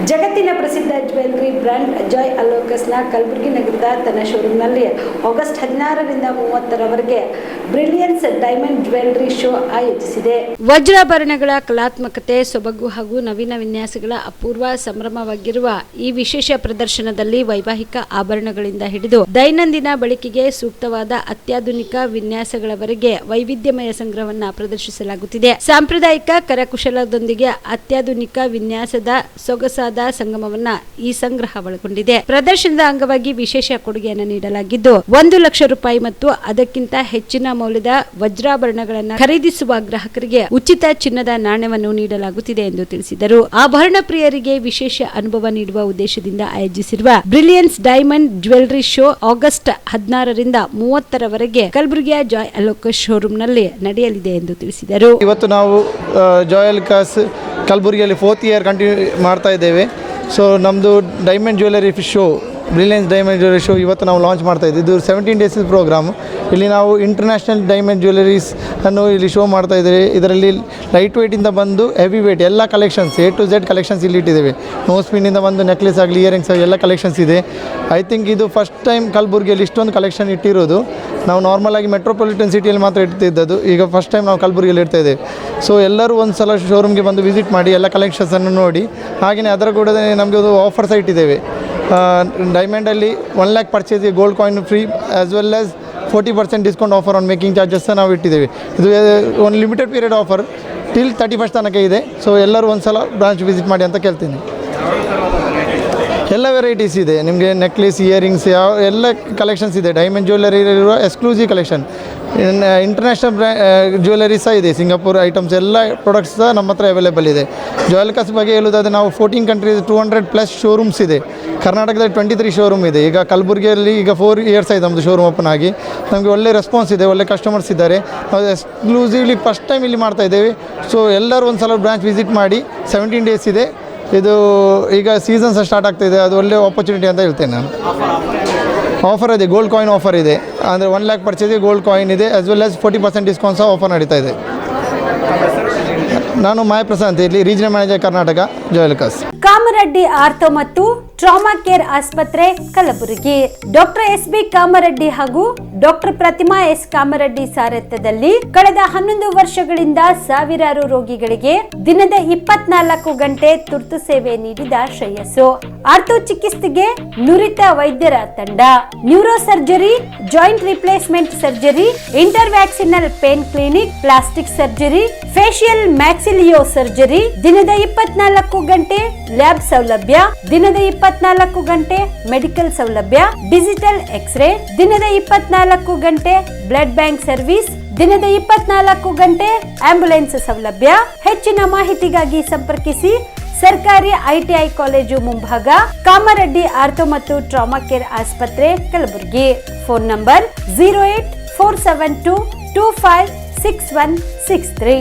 ಜಗತ್ತಿನ ಪ್ರಸಿದ್ಧ jewellery brand Joy ಅಲೋಕಸ್ನ ಕಲಬುರಗಿ ನಗರದ ತನ್ನ ಶೋರೂಮ್ನಲ್ಲಿ ಆಗಸ್ಟ್ 16ರಿಂದ 30ರವರೆಗೆ ಬ್ರಿಲಿಯನ್ಸ್ ಡೈಮಂಡ್ ಜ್ಯುವೆಲ್ಲರಿ ಶೋ ಆಯೋಜಿಸಿದೆ. ವಜ್ರಾಭರಣಗಳ ಕಲಾತ್ಮಕತೆ, ಸೊಬಗು ಹಾಗೂ ನವೀನ ವಿನ್ಯಾಸಗಳ ಅಪೂರ್ವ ಸಂಭ್ರಮವಾಗಿರುವ ಈ ವಿಶೇಷ ಪ್ರದರ್ಶನದಲ್ಲಿ ವೈವಾಹಿಕ ಆಭರಣಗಳಿಂದ ಹಿಡಿದು ದೈನಂದಿನ ಬಳಕೆಗೆ ಸೂಕ್ತವಾದ ಅತ್ಯಾಧುನಿಕ ವಿನ್ಯಾಸಗಳವರೆಗೆ ವೈವಿಧ್ಯಮಯ ಸಂಗ್ರಹವನ್ನು ಪ್ರದರ್ಶಿಸಲಾಗುತ್ತಿದೆ. ಸಾಂಪ್ರದಾಯಿಕ ಕರಕುಶಲದೊಂದಿಗೆ ಅತ್ಯಾಧುನಿಕ ವಿನ್ಯಾಸದ ಸೊಗಸಾದ ಸಂಗಮವನ್ನ ಈ ಸಂಗ್ರಹ ಒಳಗೊಂಡಿದೆ. ಪ್ರದರ್ಶನದ ಅಂಗವಾಗಿ ವಿಶೇಷ ಕೊಡುಗೆಯನ್ನು ನೀಡಲಾಗಿದ್ದು 1 ಲಕ್ಷ ರೂಪಾಯಿ ಮತ್ತು ಅದಕ್ಕಿಂತ ಹೆಚ್ಚಿನ ಮೌಲ್ಯದ ವಜ್ರಾಭರಣಗಳನ್ನು ಖರೀದಿಸುವ ಗ್ರಾಹಕರಿಗೆ ಉಚಿತ ಚಿನ್ನದ ನಾಣ್ಯವನ್ನು ನೀಡಲಾಗುತ್ತಿದೆ ಎಂದು ತಿಳಿಸಿದರು. ಆಭರಣ ಪ್ರಿಯರಿಗೆ ವಿಶೇಷ ಅನುಭವ ನೀಡುವ ಉದ್ದೇಶದಿಂದ ಆಯೋಜಿಸಿರುವ brilliance diamond jewellery show August 16ರಿಂದ 30ರವರೆಗೆ ಕಲಬುರಗಿಯ ಜಾಯ್ ಅಲೋಕಸ್ ಶೋರೂಮ್ನಲ್ಲಿ ನಡೆಯಲಿದೆ ಎಂದು ತಿಳಿಸಿದರು. ಇವತ್ತು ನಾವು ಜಾಯ್ ಅಲೋಕಸ್ ಕಲಬುರಗಿಯಲ್ಲಿ 4th ಇಯರ್ ಕಂಟಿನ್ಯೂ ಮಾಡ್ತಾ ಇದ್ದೇವೆ. ಸೊ ನಮ್ಮದು diamond jewellery show, brilliance diamond jewellery show ಇವತ್ತು ನಾವು ಲಾಂಚ್ ಮಾಡ್ತಾ ಇದ್ದೀವಿ. ಇದು 17 ಡೇಸ್ ಪ್ರೋಗ್ರಾಮ್. ಇಲ್ಲಿ ನಾವು ಇಂಟರ್ನ್ಯಾಷನಲ್ ಡೈಮಂಡ್ ಜ್ಯುವೆಲ್ಲರೀಸ್ ಅನ್ನು ಇಲ್ಲಿ ಶೋ ಮಾಡ್ತಾ ಇದ್ದೇವೆ. ಇದರಲ್ಲಿ ಲೈಟ್ ವೇಟಿಂದ ಬಂದು ಹೆವಿ ವೇಟ್ ಎಲ್ಲ collections A to Z collections ಇಲ್ಲಿ ಇಟ್ಟಿದ್ದೇವೆ. ನೋಸ್ ಪಿನ್ನಿಂದ ಬಂದು ನೆಕ್ಲೆಸ್ ಆಗಲಿ, ಇಯರಿಂಗ್ಸ್ ಆಗಲಿ ಎಲ್ಲ ಕಲೆಕ್ಷನ್ಸ್ ಇದೆ. ಐ ಥಿಂಕ್ ಇದು ಫಸ್ಟ್ ಟೈಮ್ ಕಲಬುರಗಿಯಲ್ಲಿ ಇಷ್ಟೊಂದು ಕಲೆಕ್ಷನ್ ಇಟ್ಟಿರೋದು. ನಾವು ನಾರ್ಮಲಾಗಿ ಮೆಟ್ರೋಪಾಲಿಟನ್ ಸಿಟಿಯಲ್ಲಿ ಮಾತ್ರ ಇಡ್ತಿದ್ದದ್ದು, ಈಗ ಫಸ್ಟ್ ಟೈಮ್ ನಾವು ಕಲಬುರಗಿಯಲ್ಲಿ ಇಡ್ತಾ ಇದ್ದೇವೆ. ಸೊ ಎಲ್ಲರೂ ಒಂದು ಸಲ ಶೋರೂಮ್ಗೆ ಬಂದು ವಿಸಿಟ್ ಮಾಡಿ ಎಲ್ಲ ಕಲೆಕ್ಷನ್ಸನ್ನು ನೋಡಿ. ಹಾಗೆಯೇ ಅದರ ಕೂಡ ನಮಗೆ ಒಂದು ಆಫರ್ ಸಹ ಇಟ್ಟಿದ್ದೇವೆ. ಡೈಮಂಡಲ್ಲಿ 1 lakh ಪರ್ಚೇಸ್ಗೆ gold coin free as well as 40% discount offer on making charges ನಾವು ಇಟ್ಟಿದ್ದೇವೆ. ಇದು ಒಂದು limited period offer till 31st ತನಕ ಇದೆ. ಸೊ ಎಲ್ಲರೂ ಒಂದು ಸಲ ಬ್ರಾಂಚ್ ವಿಸಿಟ್ ಮಾಡಿ ಅಂತ ಕೇಳ್ತೀನಿ. ಎಲ್ಲ ವೆರೈಟೀಸ್ ಇದೆ ನಿಮಗೆ, ನೆಕ್ಲೆಸ್, ಇಯರಿಂಗ್ಸ್, ಎಲ್ಲ ಕಲೆಕ್ಷನ್ಸ್ ಇದೆ. ಡೈಮಂಡ್ ಜ್ಯುವೆಲ್ಲರಿ ಇರುವ ಎಕ್ಸ್ಕ್ಲೂಸಿವ್ ಕಲೆಕ್ಷನ್. ಇಂಟರ್ನ್ಯಾಷನಲ್ ಜ್ಯುವೆಲ್ಲರಿ ಸಹ ಇದೆ. ಸಿಂಗಾಪುರ್ ಐಟಮ್ಸ್ ಎಲ್ಲ ಪ್ರಾಡಕ್ಟ್ಸ್ ಸಹ ನಮ್ಮ ಹತ್ರ ಅವೈಲೇಬಲ್ ಇದೆ. ಜಾಯ್ ಅಲೋಕಸ್ ಬಗ್ಗೆ ಹೇಳೋದಾದರೆ ನಾವು 14 ಕಂಟ್ರೀಸ್ 200+ ಶೋರೂಮ್ಸ್ ಇದೆ. ಕರ್ನಾಟಕದಲ್ಲಿ 23 ಶೋರೂಮ್ ಇದೆ. ಈಗ ಕಲಬುರಗಿಯಲ್ಲಿ ಈಗ 4 ಇಯರ್ಸ್ ಆಯಿತು ನಮ್ಮದು ಶೋರೂಮ್ ಓಪನ್ ಆಗಿ. ನಮಗೆ ಒಳ್ಳೆ ರೆಸ್ಪಾನ್ಸ್ ಇದೆ, ಒಳ್ಳೆ ಕಸ್ಟಮರ್ಸ್ ಇದ್ದಾರೆ. ನಾವು ಎಕ್ಸ್ಕ್ಲೂಸಿವ್ಲಿ ಫಸ್ಟ್ ಟೈಮ್ ಇಲ್ಲಿ ಮಾಡ್ತಾ ಇದ್ದೇವೆ. ಸೊ ಎಲ್ಲರೂ ಒಂದು ಸಲ ಬ್ರಾಂಚ್ ವಿಸಿಟ್ ಮಾಡಿ. 17 ಡೇಸ್ ಇದೆ ಇದು. ಈಗ ಸೀಸನ್ ಸಹ ಸ್ಟಾರ್ಟ್ ಆಗ್ತಾಯಿದೆ, ಅದು ಒಳ್ಳೆ ಆಪರ್ಚುನಿಟಿ ಅಂತ ಹೇಳ್ತೇನೆ ನಾನು. ಆಫರ್ ಇದೆ, ಗೋಲ್ಡ್ ಕಾಯಿನ್ ಆಫರ್ ಇದೆ. ಅಂದರೆ 1 lakh ಪರ್ಚೇಸ್ಗೆ ಗೋಲ್ಡ್ ಕಾಯಿನ್ ಇದೆ ಆ್ಯಸ್ ವೆಲ್ ಆಸ್ 40% ಡಿಸ್ಕೌಂಟ್ ಸಹ ಆಫರ್ ನಡೀತಾ ಇದೆ. ನಾನು ಮಾಯ ಪ್ರಸಾದ್ ಇಲ್ಲಿ regional manager Karnataka, Joy Alukkas. Kamareddy ortho ಮತ್ತು ಟ್ರಾಮಾ ಕೇರ್ ಆಸ್ಪತ್ರೆ ಕಲಬುರಗಿ. ಡಾಕ್ಟರ್ SB ಕಾಮರೆಡ್ಡಿ ಹಾಗೂ ಡಾಕ್ಟರ್ ಪ್ರತಿಮಾ S ಕಾಮರೆಡ್ಡಿ ಸಾರಥ್ಯದಲ್ಲಿ ಕಳೆದ 11 ವರ್ಷಗಳಿಂದ ಸಾವಿರಾರು ರೋಗಿಗಳಿಗೆ ದಿನದ 24 ಗಂಟೆ ತುರ್ತು ಸೇವೆ ನೀಡಿದ ಶ್ರೇಯಸ್ಸು. ಆರ್ಥೋ ಚಿಕಿತ್ಸೆಗೆ ನುರಿತ ವೈದ್ಯರ ತಂಡ, neuro surgery, joint replacement surgery, interventional pain clinic, plastic surgery, facial maxillo surgery, ದಿನದ 24 ಗಂಟೆ ಲ್ಯಾಬ್ ಸೌಲಭ್ಯ, ದಿನದ 24 ಗಂಟೆ ಮೆಡಿಕಲ್ ಸೌಲಭ್ಯ, ಡಿಜಿಟಲ್ ಎಕ್ಸ್ರೇ, ದಿನದ 24 ಗಂಟೆ ಬ್ಲಡ್ ಬ್ಯಾಂಕ್ ಸರ್ವಿಸ್, ದಿನದ 24 ಗಂಟೆ ಆಂಬ್ಯುಲೆನ್ಸ್ ಸೌಲಭ್ಯ. ಹೆಚ್ಚಿನ ಮಾಹಿತಿಗಾಗಿ ಸಂಪರ್ಕಿಸಿ ಸರ್ಕಾರಿ ITI ಕಾಲೇಜು ಮುಂಭಾಗ, ಕಾಮರೆಡ್ಡಿ ಆರ್ಥೋ ಮತ್ತು ಟ್ರಾಮಾ ಕೇರ್ ಆಸ್ಪತ್ರೆ ಕಲಬುರಗಿ. Phone number 084722566163.